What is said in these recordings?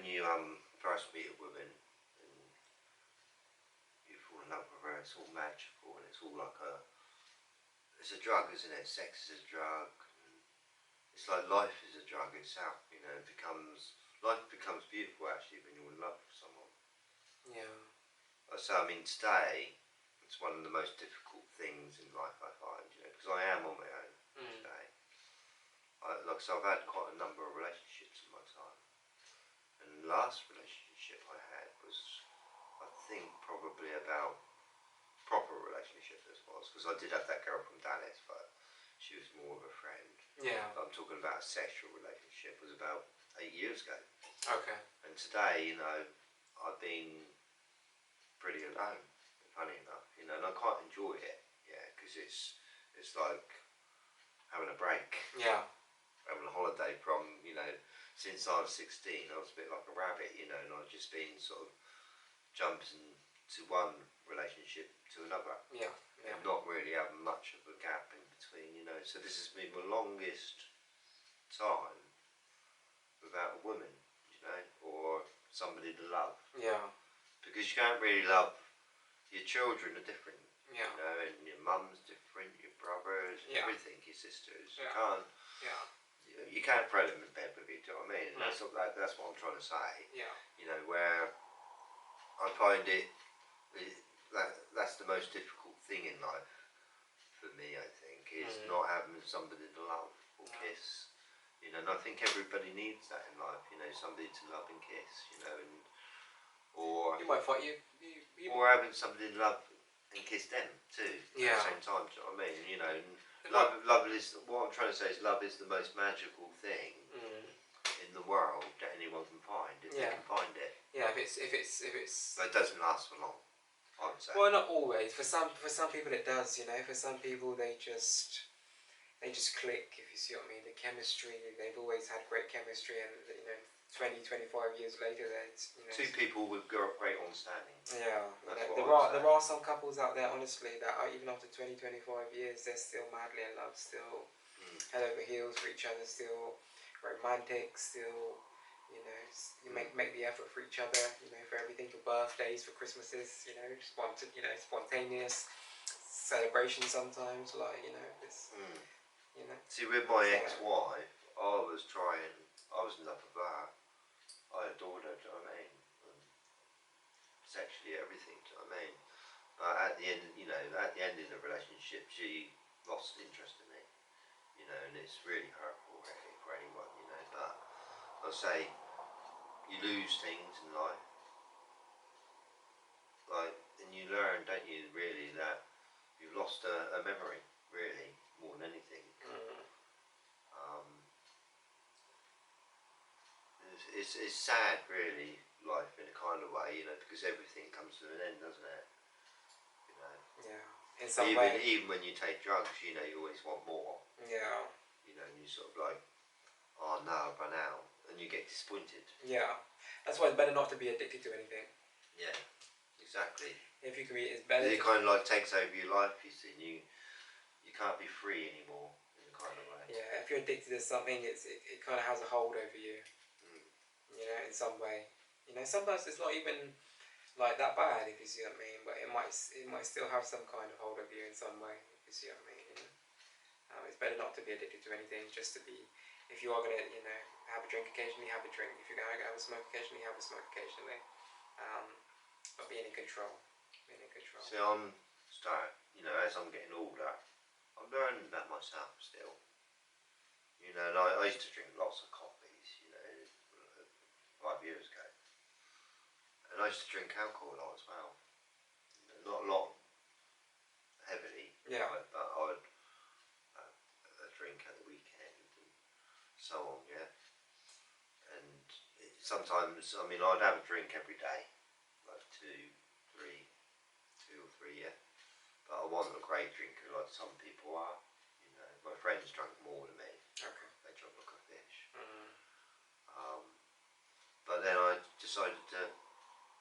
when you first meet a woman and you fall in love with her, it's all magical and it's all like it's a drug, isn't it? Sex is a drug. And it's like life is a drug itself, you know. Life becomes beautiful actually when you're in love with someone. Yeah. So I mean, today it's one of the most difficult things in life I find, you know, because I am on my own today. So I've had quite a number of relationships in my time, and the last relationship I had was, I think, probably about proper relationship as was, because I did have that girl from Dallas, but she was more of a friend. Yeah. But I'm talking about a sexual relationship, was about 8 years ago. Okay. And today, you know, I've been pretty alone, funny enough, you know, and I quite enjoy it, yeah, because it's like having a break. Yeah. Having a holiday from, you know, since I was 16, I was a bit like a rabbit, you know, and I've just been sort of jumping to one relationship to another. Yeah. Yeah. And not really having much of a gap in between, you know, so this has been my longest time without a woman, you know, or somebody to love. Yeah. Because you can't really love, your children are different, Yeah. you know, and your mum's different, your brothers, Yeah. everything, your sisters. Yeah. You can't throw them in bed with you, do you know what I mean? And that's what I'm trying to say. Yeah. You know, where I find that's the most difficult thing in life for me, I think, is not having somebody to love or kiss. You know, and I think everybody needs that in life, you know, somebody to love and kiss, you know, or You might find or having somebody to love and kiss them too at the same time, do you know what I mean? You know, love is, what I'm trying to say is love is the most magical thing in the world that anyone can find, if they can find it. Yeah, if it's But it doesn't last for long, I would say. Well, not always. For some people it does, you know. For some people they just click, if you see what I mean. The chemistry, they've always had great chemistry, and you know, 20, 25 years later, you know, two people with great understanding. Yeah, there are some couples out there, honestly, that are, even after 20, 25 years, they're still madly in love, still head over heels for each other, still romantic, still, you know, you make the effort for each other, you know, for everything, for birthdays, for Christmases, you know, spontaneous celebration sometimes, like, you know, it's, you know. See, with my ex-wife, I was in love with her. I adored her, do you know what I mean? Sexually, everything, do you know what I mean? But at the end of the relationship, she lost interest in me, you know, and it's really hurtful, really, for anyone, you know. But I'll say, you lose things in life, like, and you learn, don't you, really, that you've lost a memory, really, more than anything. It's sad, really, life in a kind of way, you know, because everything comes to an end, doesn't it? You know. Yeah. In some way. Even when you take drugs, you know, you always want more. Yeah. You know, and you sort of like, oh no, I've run out, and you get disappointed. Yeah. That's why it's better not to be addicted to anything. Yeah. Exactly. If you can be, it's better. It kind of like takes over your life, you see, and you can't be free anymore in a kind of way. Yeah. If you're addicted to something, it kind of has a hold over you. You know, in some way. You know, sometimes it's not even like that bad, if you see what I mean, but it might still have some kind of hold over you in some way, if you see what I mean. You know? It's better not to be addicted to anything, just to be, if you are going to, you know, have a drink occasionally, have a drink. If you're going to have a smoke occasionally, have a smoke occasionally. But being in control. See, you know, as I'm getting older, I'm learning that myself still. You know, and I used to drink lots of coffees, you know, 5 years ago. And I used to drink alcohol a lot as well. Not a lot heavily, yeah. But I would drink at the weekend and so on, yeah. And sometimes, I mean, I'd have a drink every day, like two or three, yeah. But I wasn't a great drinker like some people are. You know, my friends drank more than me. Okay. They drank like a fish. But then I decided to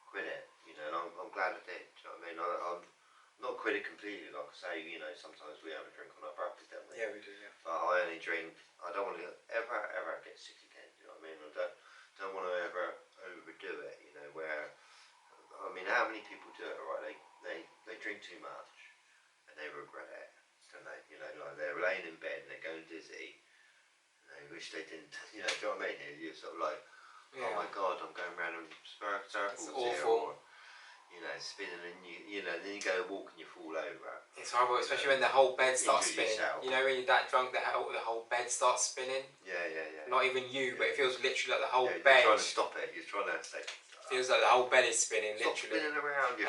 quit it, you know, and I'm glad I did, do you know what I mean? I'm not quit it completely, like I say, you know, sometimes we have a drink on our birthday, don't we? Yeah, we do, yeah. But I only drink, I don't want to ever get sick again, do you know what I mean? I don't want to ever do it, right? They drink too much and they regret it. And they, you know, like they're laying in bed and they're going dizzy. And they wish they didn't, you know, do you know what I mean? You're sort of like, oh my God, I'm going around in circles here, or you know, spinning, and you know, then you go to walk and you fall over. It's horrible, especially when the whole bed starts spinning. Yourself. You know, when you're that drunk, the whole bed starts spinning. Yeah. Not even you, but it feels literally like the whole You're bed. trying to stop it. You're trying to say. Feels like the whole bed is spinning, Stop literally. spinning around.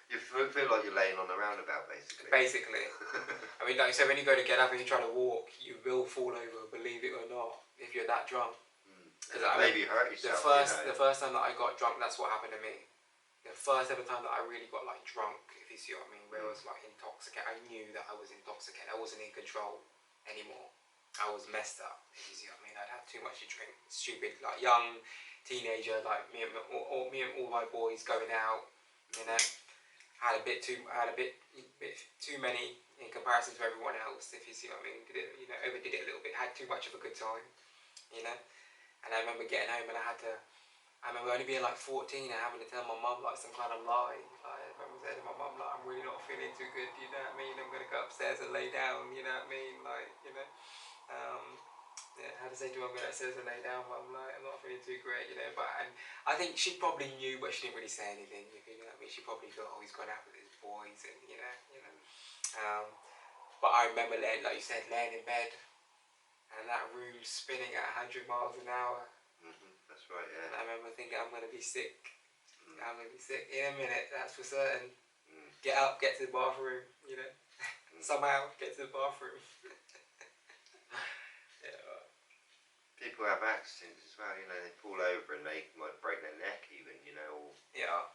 You feel like you're laying on the roundabout, basically. I mean, like you said, when you go to get up and you're trying to walk, you will fall over, believe it or not, if you're that drunk. Because maybe you hurt yourself. The first time that I got drunk, that's what happened to me. The first ever time that I really got like drunk, if you see what I mean, where I was like intoxicated. I knew that I was intoxicated. I wasn't in control anymore. I was messed up, if you see what I mean. I'd had too much to drink. Stupid, like young teenager, like me and all my boys going out, you know. Had a bit too many in comparison to everyone else, if you see what I mean. Overdid it a little bit. Had too much of a good time, you know. And I remember getting home and I remember only being like 14 and having to tell my mum like some kind of lie. Like, I remember saying to my mum, like, I'm really not feeling too good, you know what I mean? I'm going to go upstairs and lay down, you know what I mean? Like, you know. Yeah, I had to say to her, I'm going upstairs and lay down, but I'm like, I'm not feeling too great, you know. And I think she probably knew, but she didn't really say anything, if you know what I mean. She probably thought, oh, he's gone out with his boys, and you know. But I remember, like you said, laying in bed, and that room spinning at 100 miles an hour. That's right, yeah. And I remember thinking, I'm going to be sick. I'm going to be sick in a minute, that's for certain. Get up, get to the bathroom, you know. Somehow get to the bathroom. People have accidents as well, you know, they fall over and they might break their neck even, you know,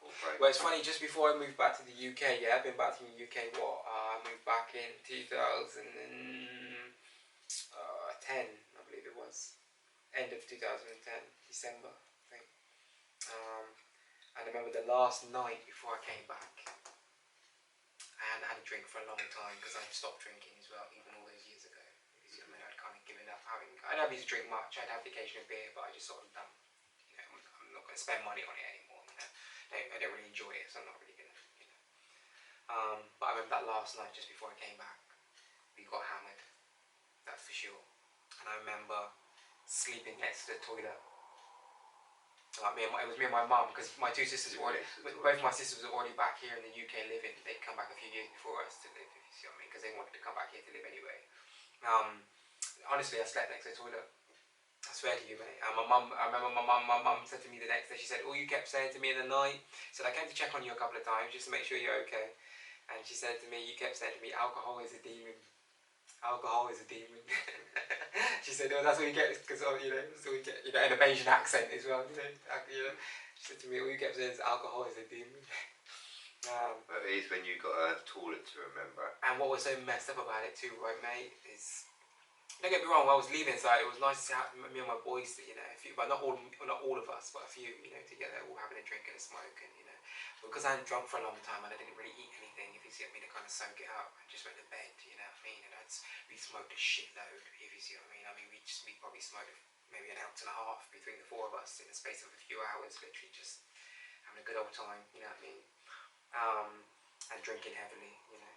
or break. Well, it's funny, just before I moved back to the UK, I've been back to the UK, I moved back in 2010, I believe it was. End of 2010, December, I think. And I remember the last night before I came back, I hadn't had a drink for a long time because I'd stopped drinking as well, even all those years ago. I mean, I'd kind of given up having. I don't used to drink much. I'd have the occasional beer, but I just sort of done. You know, I'm not going to spend money on it anymore. You know, I don't really enjoy it, so I'm not really going to. You know. But I remember that last night, just before I came back, we got hammered. That's for sure. And I remember sleeping next to the toilet. Like it was me and my mum, because my two sisters were already, both my sisters were already back here in the UK living. They'd come back a few years before us to live, if you see what I mean, because they wanted to come back here to live anyway. Honestly, I slept next to the toilet. I swear to you, mate. And I remember my mum said to me the next day, she said, all you kept saying to me in the night, said, I came to check on you a couple of times just to make sure you're okay. And she said to me, you kept saying to me, alcohol is a demon. Alcohol is a demon. She said, oh, that's what you get, because, you know, so we get, you know, in a Asian accent as well, you know. She said to me, all you kept saying is alcohol is a demon. But it is when you got a toilet to remember. And what was so messed up about it too, right, mate, is, don't get me wrong, when I was leaving, so it was nice to have me and my boys, you know, but not all of us, but a few, you know, together, all having a drink and a smoke, and you know, because I hadn't drunk for a long time and I didn't really eat anything, if you see what I mean, to kind of soak it up, I just went to bed, you know what I mean, and we smoked a shitload, if you see what I mean. We probably smoked maybe 1.5 ounces between the four of us in the space of a few hours, literally just having a good old time, you know what I mean, and drinking heavily, you know.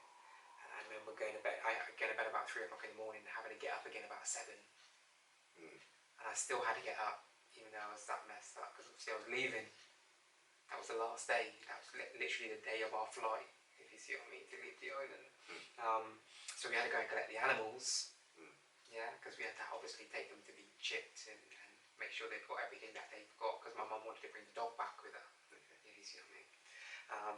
I remember going to bed. I get to bed about 3 o'clock in the morning, having to get up again about 7. And I still had to get up, even though I was that messed up, because obviously I was leaving. That was the last day. That was literally the day of our flight, if you see what I mean, to leave the island. So we had to go and collect the animals, yeah, because we had to obviously take them to be chipped and make sure they've got everything that they've got, because my mum wanted to bring the dog back with her, if you see what I mean.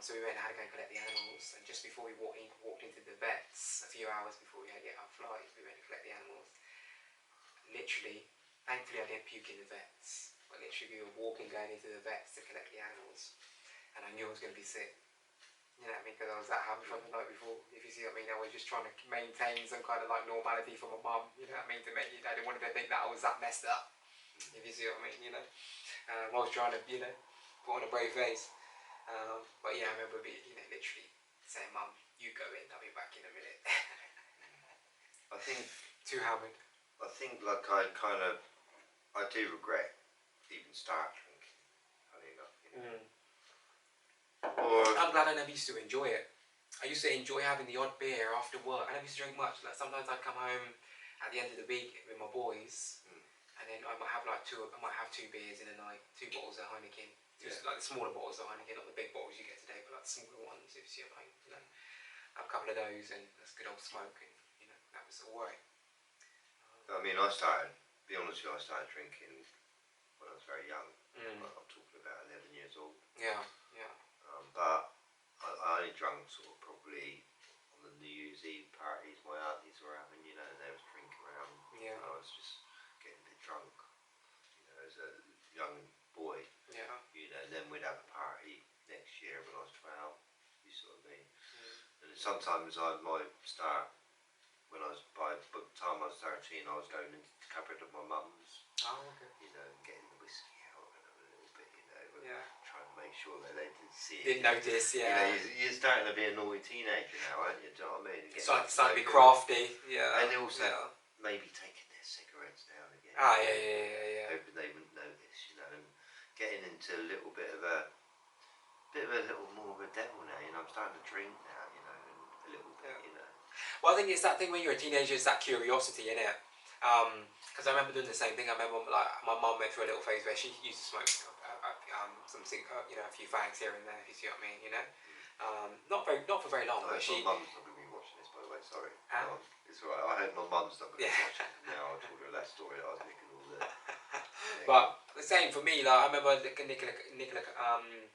So we went and had to go and collect the animals, and just before we walked into the vets, a few hours before we had to get our flight, we went to collect the animals. Literally, thankfully I didn't puke in the vets, but literally we were walking going into the vets to collect the animals, and I knew I was going to be sick. You know what I mean, because I was that happy from the night before, if you see what I mean. I was just trying to maintain some kind of like normality for my mum, you know what I mean, to make, you know, I didn't want her to think that I was that messed up, if you see what I mean, you know. I was trying to, you know, put on a brave face. But yeah, I remember literally saying, Mum, you go in, I'll be back in a minute. I think too hammered. I think like I do regret even start drinking, funny enough, you know. I'm glad and I never used to enjoy it. I used to enjoy having the odd beer after work. I never used to drink much. Like sometimes I'd come home at the end of the week with my boys, and then I might have like two beers in a night, 2 bottles of Heineken. Just like the smaller bottles of Heineken, not the big bottles you get today, but like the smaller ones. If you see what I mean, you know, have a couple of those, and that's good old smoke, and you know that was alright. I mean, I started. Be honest with you, I started drinking when I was very young. I'm talking about 11 years old. Yeah. But I only drank sort of probably on the New Year's Eve parties my aunties were having, you know, and there was drinking around. Yeah. And I was just getting a bit drunk, you know, as a young boy. Yeah. You know, and then we'd have a party next year when I was 12, you sort of mean. And sometimes I might start, by the time I was 13, I was going into the cupboard of my mum's. Oh, okay. You know, and getting the whiskey out and a little bit, you know, trying to make sure that they didn't see it. Didn't notice, You know, you're starting to be a naughty teenager now, aren't you? Do you know what I mean? Starting to be crafty, And also maybe taking their cigarettes now and again. Yeah. Hoping they wouldn't notice, you know, and getting into a little bit of a little more of a devil now, you know. I'm starting to drink now, you know, and a little bit, you know. Well, I think it's that thing when you're a teenager, it's that curiosity, innit? Because I remember doing the same thing. I remember like my mum went through a little phase where she used to smoke you know, a few fags here and there, if you see what I mean, you know. Not for very long, but she. My mum's not going to be watching this, by the way. Sorry. It's alright. I hope my mum's not going to be watching it now. I told her that story. I was nicking all the. But the same for me. Like I remember nicking a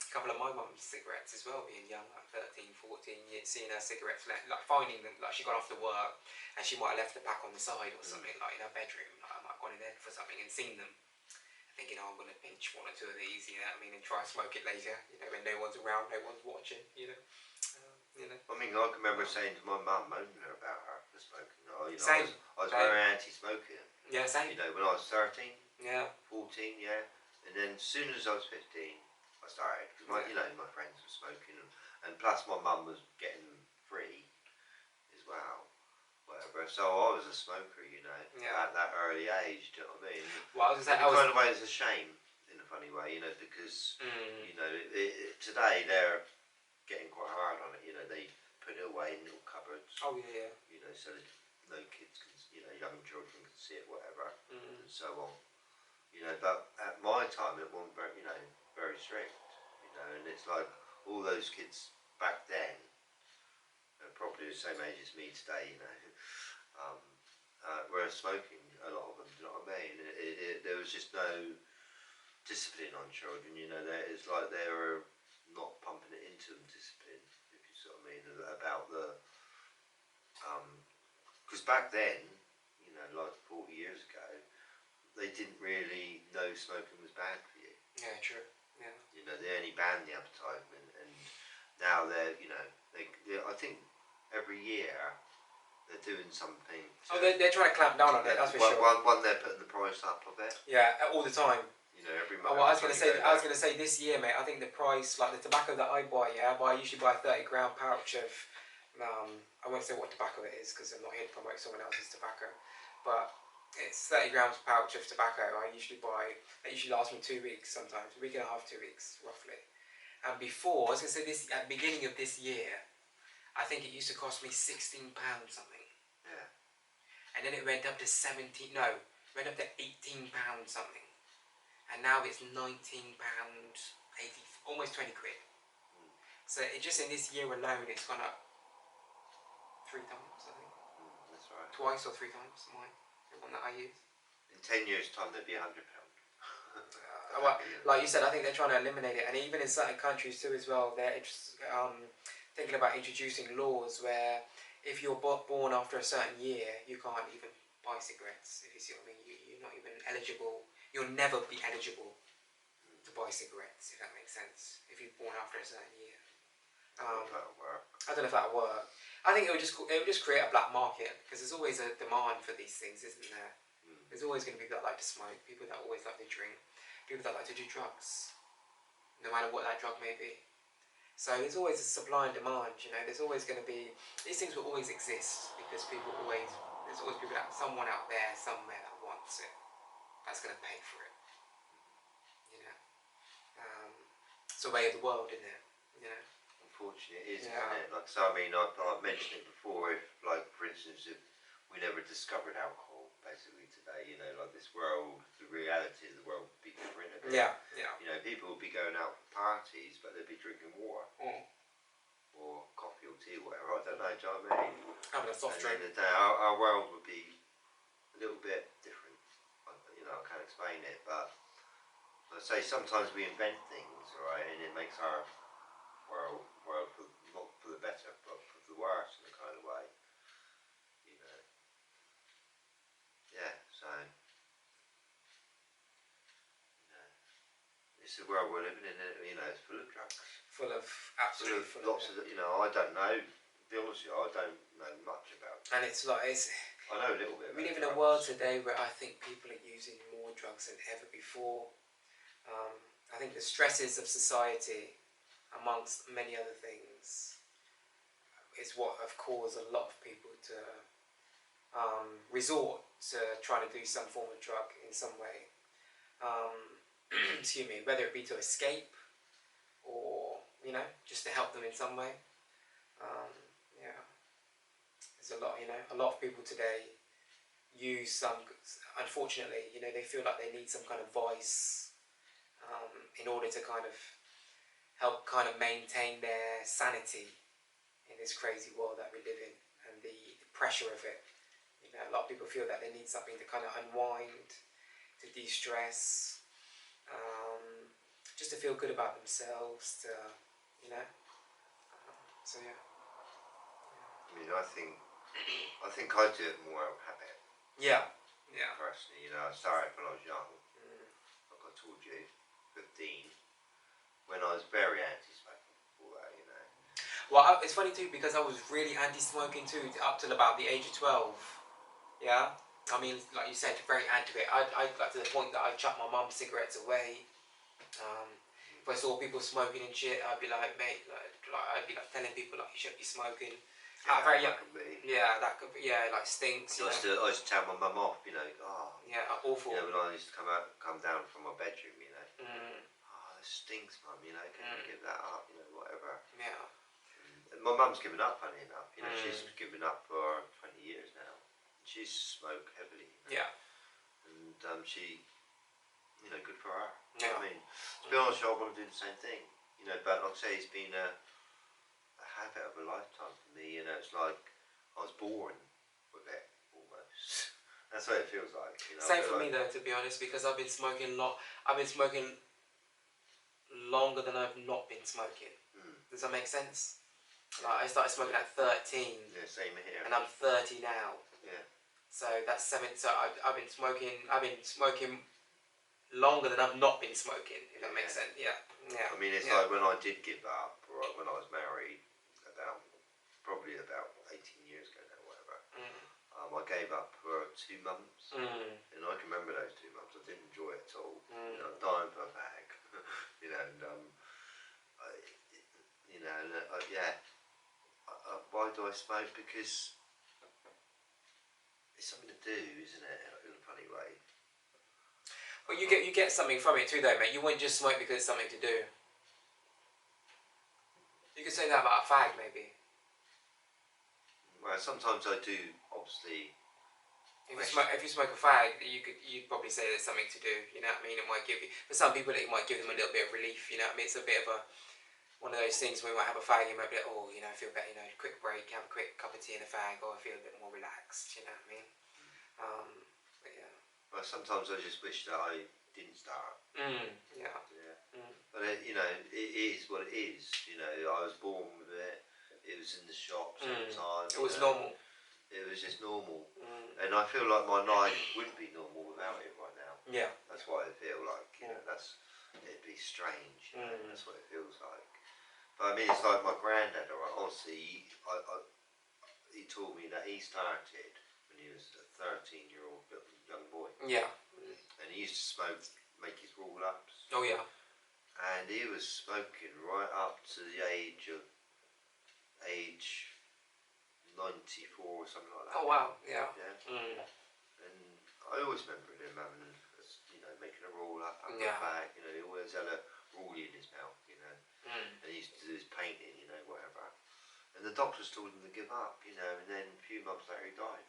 couple of my mum's cigarettes as well, being young, like 13, 14, seeing her cigarettes, like finding them. Like she got off to work and she might have left the pack on the side or something, like in her bedroom. Like I might have gone in there for something and seen them. Thinking, I'm going to pinch 1 or 2 of these, you know what I mean, and try and smoke it later, you know, when no one's around, no one's watching, you know. I mean, I can remember saying to my mum, moaning her about her for smoking. You know, same. I was very anti-smoking. Yeah, same. You know, when I was 13, 14, and then as soon as I was 15, I started, because you know, my friends were smoking, and plus my mum was getting free as well. Whatever. So I was a smoker, you know, at that early age. Do you know what I mean? Well, I was going to say, kind of way, it's a shame in a funny way, you know, because you know, today they're getting quite hard on it. You know, they put it away in little cupboards. Oh yeah. You know, so that no kids can, you know, young children can see it, whatever, and so on. You know, but at my time it wasn't very, you know, very strict. You know, and it's like all those kids back then. Probably the same age as me today, you know, were smoking, a lot of them, do you know what I mean? There was just no discipline on children, you know. It's like they were not pumping it into them, discipline, if you see what I mean, about the, because back then, you know, like 40 years ago, they didn't really know smoking was bad for you. Yeah, true, yeah. You know, they only banned the advertisement, and now they're, you know, I think every year they're doing something. They're trying to clamp down on it. That's for sure. One, they're putting the price up of it. Yeah, all the time. You know, every month. Well, I was going to say this year, mate. I think the price, like the tobacco that I buy, I usually buy a 30-gram pouch of. I won't say what tobacco it is because I'm not here to promote someone else's tobacco, but it's 30 grams pouch of tobacco. I usually buy. It usually lasts me 2 weeks, sometimes a week and a half, 2 weeks, roughly. And before, I was going to say this at the beginning of this year. I think it used to cost me £16 something. Yeah. And then it went up to went up to £18 something. And now it's £19, 80, almost 20 quid. So it just in this year alone, it's gone up 3 times, I think. That's right. Twice or 3 times, the one that I use. In 10 years' time, there'd be £100. Well, like you said, I think they're trying to eliminate it. And even in certain countries too as well, they're thinking about introducing laws where if you're born after a certain year, you can't even buy cigarettes, if you see what I mean. You're not even eligible. You'll never be eligible to buy cigarettes, if that makes sense, if you're born after a certain year. I don't know if that'll work. I don't know if that'll work. I think it would just create a black market, because there's always a demand for these things, isn't there? There's always going to be people that like to smoke, people that always like to drink, people that like to do drugs, no matter what that drug may be. So there's always a supply and demand, you know. There's always going to be, these things will always exist because there's always people someone out there somewhere that wants it, that's going to pay for it, you know. It's the way of the world, isn't it? You know. unfortunate, isn't it? Like, so I mean, I've mentioned it before. If, like, for instance, if we never discovered alcohol, basically today, you know, like this world, the reality of the world would be different a bit. Yeah, yeah. You know, people would be going out for parties, but they'd be drinking water. Or coffee or tea or whatever, I don't know, do you know what I mean? Having a soft drink. At the end of the day, our world would be a little bit different. You know, I can't explain it, but I say sometimes we invent things, right, and it makes our world for, not for the better, but for the worse in a kind of way. You know. Yeah, so you know, it's the world we're living in, you know, it's full of drugs. Absolutely full of lots of, you know, I don't know, to be honest with you, I don't know much about it. And it's like, I know a little bit about we live drugs. in a world today where I think people are using more drugs than ever before. I think the stresses of society, amongst many other things, is what have caused a lot of people to resort to trying to do some form of drug in some way. Excuse me, whether it be to escape or, you know, just to help them in some way. Yeah, there's a lot, you know, a lot of people today use some, unfortunately, you know, they feel like they need some kind of vice in order to kind of help kind of maintain their sanity in this crazy world that we live in, and the pressure of it. You know, a lot of people feel that they need something to kind of unwind, to de-stress, just to feel good about themselves, to, you know, so yeah. I mean, I think I do it more out of habit. Yeah. Personally, you know, I started when I was young, like I told you, 15, when I was very anti-smoking before that, you know. Well, it's funny too, because I was really anti-smoking too, up till about the age of 12, yeah? I mean, like you said, very anti it. I got to the point that I chucked my mum's cigarettes away. If I saw people smoking and shit, I'd be like, mate, I'd be like telling people like, you shouldn't be smoking. Yeah, Very that young. could be. Yeah, that could be. Yeah, like stinks. I used to tell my mum off, you know. Oh, yeah, awful. You know, when I used to come down from my bedroom, you know. Oh, this stinks, mum. You know, can you give that up? You know, whatever. Yeah. And my mum's given up, funny enough. You know, she's given up for 20 years now. She's smoked heavily. You know? Yeah. And she, you know, good for her. You know what I mean? To be honest, I want to do the same thing. You know, but like I say, it's been a habit of a lifetime for me. You know, it's like I was born with it almost. That's what it feels like. You know, Same for me though, to be honest, because I've been smoking I've been smoking longer than I've not been smoking. Does that make sense? Like I started smoking at 13. Yeah, same here. And I'm 30 now. Yeah. So that's 7. So I've been smoking longer than I've not been smoking. If that makes sense. Yeah. I mean, it's like when I did give up, or when I was married, probably about 18 years ago now, whatever. I gave up for 2 months, and I can remember those 2 months. I didn't enjoy it at all. You know, dying for a bag. You know, and why do I smoke? Because it's something to do, isn't it? In a funny way. Well, you get something from it too, though, mate. You wouldn't just smoke because it's something to do. You could say that about a fag, maybe. Well, sometimes I do, obviously. If you smoke a fag, you'd probably say there's something to do. You know what I mean? It might give you, for some people, it might give them a little bit of relief. You know what I mean? It's a bit of one of those things where you might have a fag, you might be like, oh, you know, I feel better. You know, quick break, have a quick cup of tea and a fag, or I feel a bit more relaxed. You know what I mean? But yeah. Well, sometimes I just wish that I didn't start. Yeah. But you know, it is what it is. You know, I was born with it. It was in the shops all the time. It was normal. It was just normal. And I feel like my life wouldn't be normal without it right now. Yeah. That's what I feel like. You know, it'd be strange. You know, that's what it feels like. But I mean, it's like my granddad. Honestly, he told me that he started when he was a 13-year-old young boy. Yeah. And he used to smoke, make his roll-ups. Oh yeah. And he was smoking right up to the age 94 or something like that. Oh wow, yeah. And I always remember him having, you know, making a roll up the back. You know, he always had a rollie in his mouth. You know, and he used to do his painting. You know, whatever. the doctors told him to give up, you know, and then a few months later he died.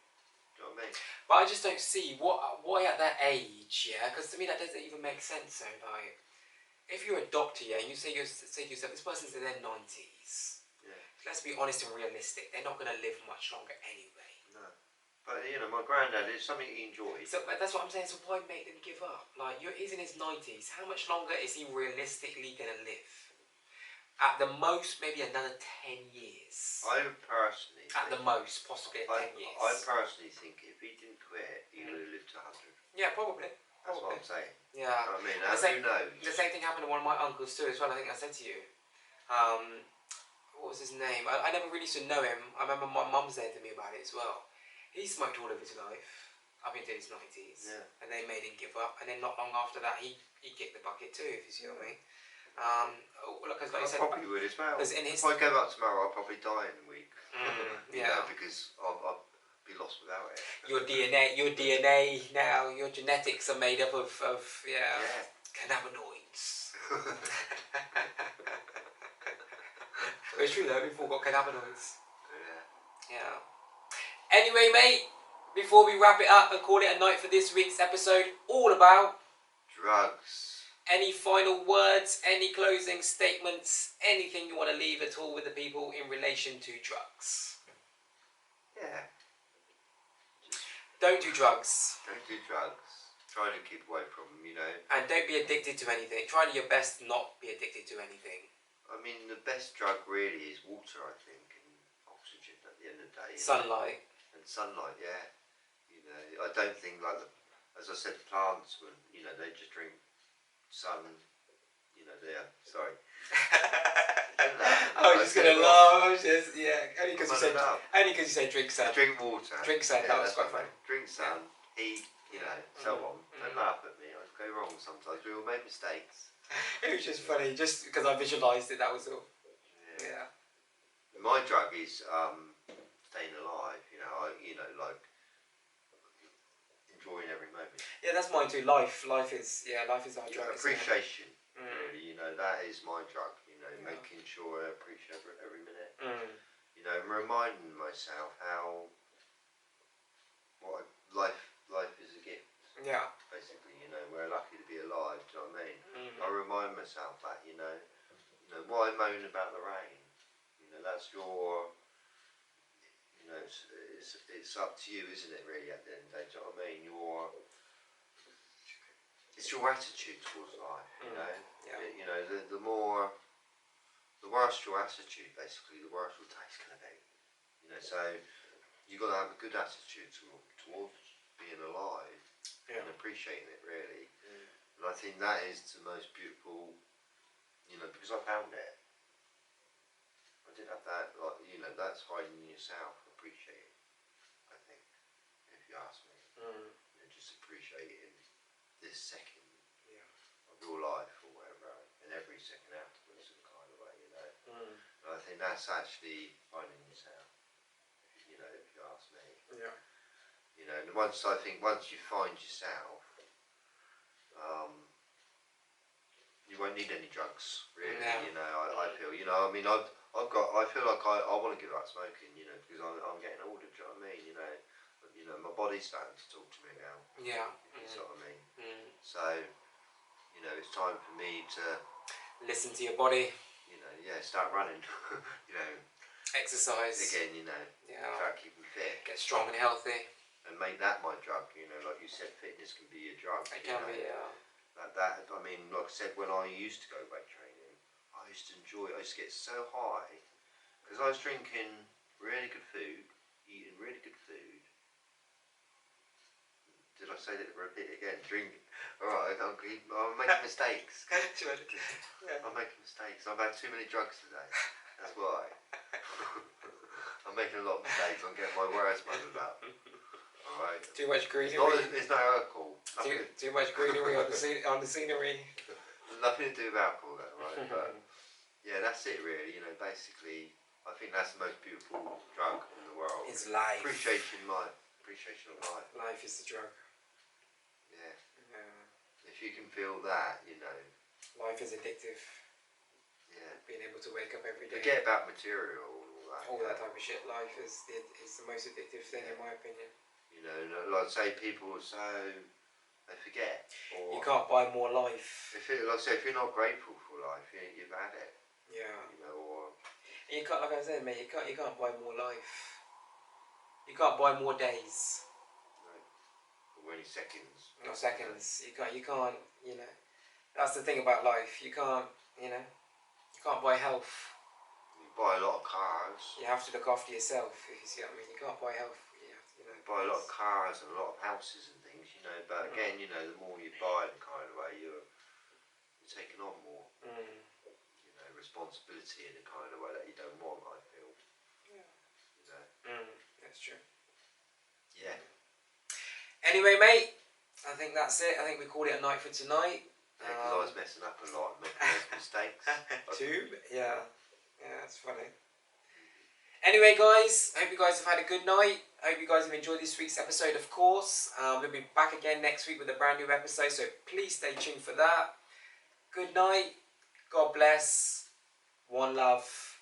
Do you know what I mean? But I just don't see why at that age, yeah, because to me that doesn't even make sense. So like, if you're a doctor, yeah, and you say to yourself, this person's in their 90s. Yeah. Let's be honest and realistic. They're not going to live much longer anyway. No. But you know, my granddad, it's something he enjoyed. So that's what I'm saying. So why make them give up? Like, he's in his 90s. How much longer is he realistically going to live? At the most, maybe another 10 years. I personally At the most, possibly 10 years. I personally think if he didn't quit, he would have lived to 100. Yeah, probably. That's what I'm saying. Yeah. I mean, who knows? The same thing happened to one of my uncles too as well. I think I said to you. What was his name? I never really used to know him. I remember my mum saying to me about it as well. He smoked all of his life, up into his 90s, and they made him give up. And then not long after that, he kicked the bucket too, if you see what I mean. Like I said, probably would as well. If I go back tomorrow, I'll probably die in a week. Yeah. You know, because I'll be lost without it. Your DNA now, your genetics are made up of cannabinoids. It's true though, we've all got cannabinoids. Yeah. Anyway, mate, before we wrap it up and call it a night for this week's episode, all about drugs. Any final words, any closing statements, anything you want to leave at all with the people in relation to drugs? Yeah. Don't do drugs. Don't do drugs. Try to keep away from them, you know. And don't be addicted to anything. Try your best not be addicted to anything. I mean, the best drug really is water, I think, and oxygen at the end of the day. Sunlight. And sunlight, yeah. You know, I don't think, like, as I said, plants, when, you know, they just drink sun, you know, sorry. I was just going to laugh. Only because you said drink sun. Drink water. Drink sun, that was quite funny. Drink sun, eat, you know, so on. Don't laugh at me, I go wrong sometimes, we all make mistakes. It was just funny, just because I visualised it, that was all. Yeah. My drug is staying alive, you know, like enjoying every moment. Yeah, that's mine too. Life is our drug. Appreciation, really, you know, that is my drug, you know, making sure I appreciate every minute. You know, and reminding myself how life is a gift. Yeah. Basically, you know, we're lucky to be alive, do you know what I mean? I remind myself that, you know, why moan about the rain? You know, that's your, you know, it's up to you, isn't it, really, at the end of the day, do you know what I mean? It's your attitude towards life, you know? Yeah. You know, the worse your attitude, basically, the worse your taste going to be. You know, so you've got to have a good attitude towards being alive and appreciating it, really. And I think that is the most beautiful, you know, because I found it. I did have that, like, you know, that's hiding in yourself, appreciating, I think, if you ask me. You know, just appreciating this second of your life or whatever, and every second afterwards in kind of way, you know. And I think that's actually finding yourself, you know, if you ask me. Yeah. You know, and once you find yourself, you won't need any drugs, really. You know, I feel, you know, I mean, I feel like I want to give up smoking, you know, because I'm getting older. Do you know what I mean? You know, my body's starting to talk to me now. Yeah. You know what I mean? So, you know, it's time for me to listen to your body. You know, start running. You know, exercise again. You know, try to keep me fit, get strong and healthy, and make that my drug. You know, like you said, fitness can be your drug. It can be, That I mean, like I said, when I used to go weight training, I used to enjoy it. I used to get so high because I was drinking really good food, eating really good food. Did I say that? Repeat it again. Drinking. Alright, I'm making mistakes. I'm making mistakes. I've had too many drugs today. That's why. I'm making a lot of mistakes. I'm getting my words muddled up. Alright. Too much greenery. It's no alcohol. Too much greenery on the scenery. Nothing to do with alcohol, though, right? But yeah, that's it, really. You know, basically, I think that's the most beautiful drug in the world. It's life. Appreciation of life. Life is the drug. Yeah. If you can feel that, you know. Life is addictive. Yeah. Being able to wake up every day. Forget about material or all that type of shit. Life is the most addictive thing, in my opinion. You know, like I say, people are so, they forget. Or you can't buy more life. Like I say, if you're not grateful for life, you've had it. Yeah. You know, or you can't, like I said, mate, you can't buy more life. You can't buy more days. No. Or any seconds. Not seconds. You can't. You know, that's the thing about life. You can't. You know, you can't buy health. You buy a lot of cars. You have to look after yourself. If you see what I mean, you can't buy health. You buy a lot of cars and a lot of houses and things, you know. But again, you know, the more you buy in kind of way, you're taking on more, you know, responsibility in a kind of way that you don't want. I feel. Yeah. You know. That's true. Yeah. Anyway, mate, I think that's it. I think we called it a night for tonight. Yeah, because I was messing up a lot and making those mistakes. Yeah, that's funny. Anyway, guys, I hope you guys have had a good night. I hope you guys have enjoyed this week's episode, of course. We'll be back again next week with a brand new episode, so please stay tuned for that. Good night. God bless. One love.